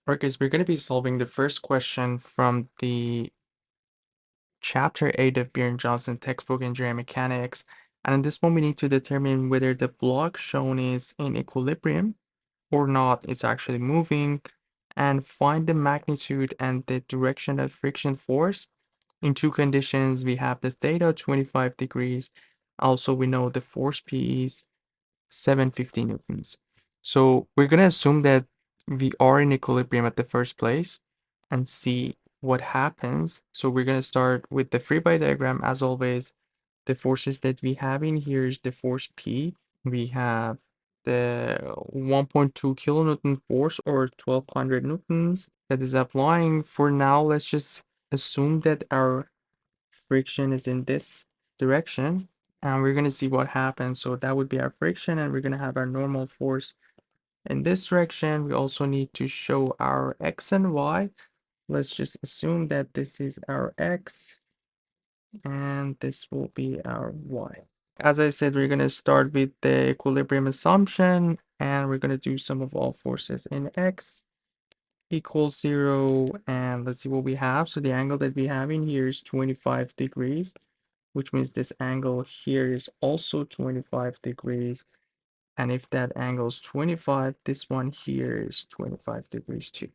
Alright guys, we're going to be solving the first question from the chapter 8 of beer&johnston textbook engineering mechanics. And in this one, we need to determine whether the block shown is in equilibrium or not. It's actually moving, and find the magnitude and the direction of friction force. In two conditions, we have the theta 25 degrees. Also, we know the force P is 750 newtons. So we're going to assume that we are in equilibrium at the first place and see what happens. So we're going to start with the free body diagram. As always, the forces that we have in here is the force P. We have the 1.2 kilonewton force, or 1200 newtons, that is applying. For now, let's just assume that our friction is in this direction, and we're going to see what happens. So that would be our friction, and we're going to have our normal force in this direction. We also need to show our x and y. Let's just assume that this is our x and this will be our y. As I said, we're going to start with the equilibrium assumption, and we're going to do sum of all forces in x equals 0, and let's see what we have. So the angle that we have in here is 25 degrees, which means this angle here is also 25 degrees. And if that angle is 25, this one here is 25 degrees too.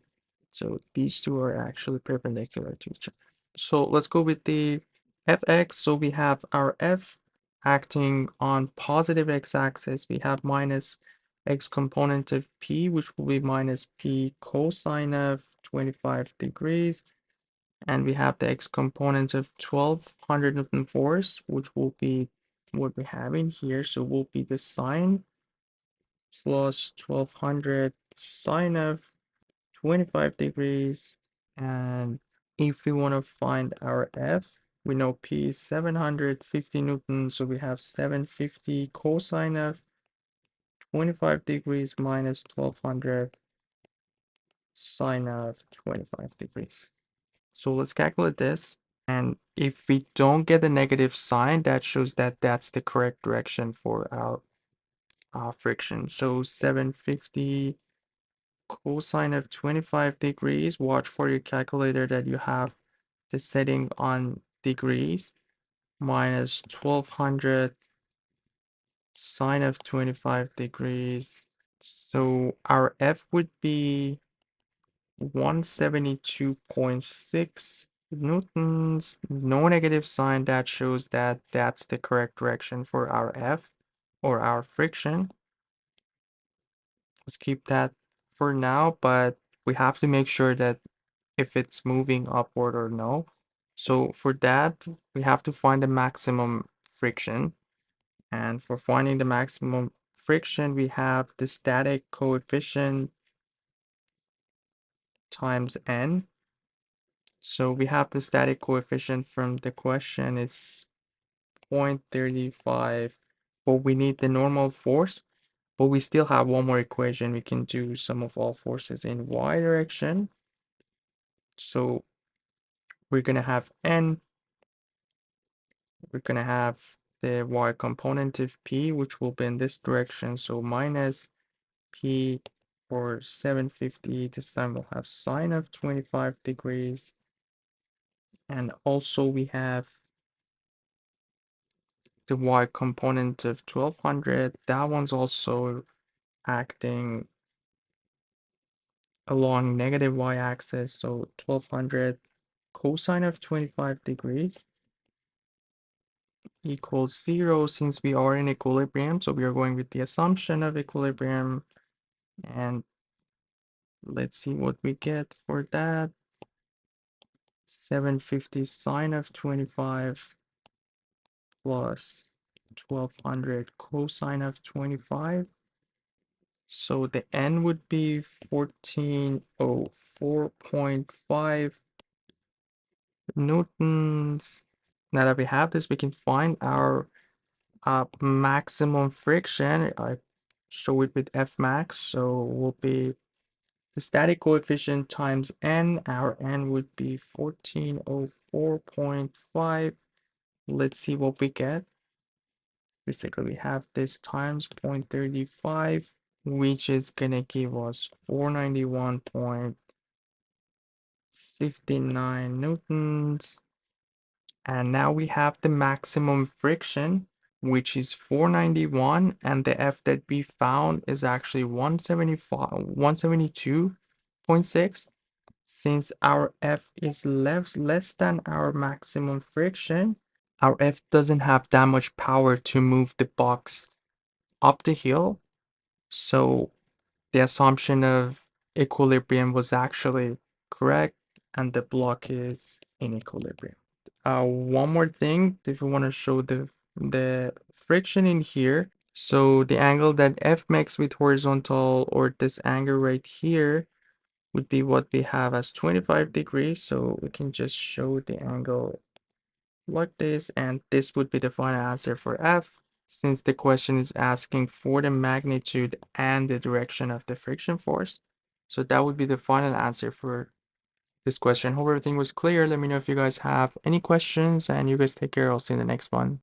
So these two are actually perpendicular to each other. So let's go with the fx. So we have our f acting on positive x-axis. We have minus x component of p, which will be minus p cosine of 25 degrees. And we have the x component of 1200 Newton force, which will be what we have in here. So will be the sine plus 1200 sine of 25 degrees. And if we want to find our F, we know P is 750 Newton. So we have 750 cosine of 25 degrees minus 1200 sine of 25 degrees. So let's calculate this. And if we don't get a negative sign, that shows that that's the correct direction for our friction. So 750 cosine of 25 degrees. Watch for your calculator that you have the setting on degrees, minus 1200 sine of 25 degrees. So our F would be 172.6 newtons. No negative sign. That shows that that's the correct direction for our F, or our friction. Let's keep that for now, but we have to make sure that if it's moving upward or no. So for that, we have to find the maximum friction. And for finding the maximum friction, we have the static coefficient times n. So we have the static coefficient from the question, it's 0.35, but we need the normal force. But we still have one more equation. We can do sum of all forces in y direction. So we're going to have n. We're going to have the y component of p, which will be in this direction. So minus p, or 750. This time we'll have sine of 25 degrees. And also we have the y component of 1200. That one's also acting along negative y-axis. So 1200 cosine of 25 degrees equals 0, since we are in equilibrium. So we are going with the assumption of equilibrium. And let's see what we get for that. 750 sine of 25 plus 1200 cosine of 25. So the n would be 1404.5 newtons. Now that we have this, we can find our maximum friction. I show it with F max, so will be the static coefficient times n. Our n would be 1404.5. Let's see what we get. Basically, we have this times 0.35, which is gonna give us 491.5 59 newtons. And now we have the maximum friction, which is 491, and the F that we found is actually 172.6. Since our F is less than our maximum friction, our F doesn't have that much power to move the box up the hill. So the assumption of equilibrium was actually correct, and the block is in equilibrium. One more thing, if we want to show the friction in here. So the angle that F makes with horizontal, or this angle right here, would be what we have as 25 degrees. So we can just show the angle like this, and this would be the final answer for F, since the question is asking for the magnitude and the direction of the friction force. So that would be the final answer for this question. Hope everything was clear. Let me know if you guys have any questions, and you guys take care. I'll see you in the next one.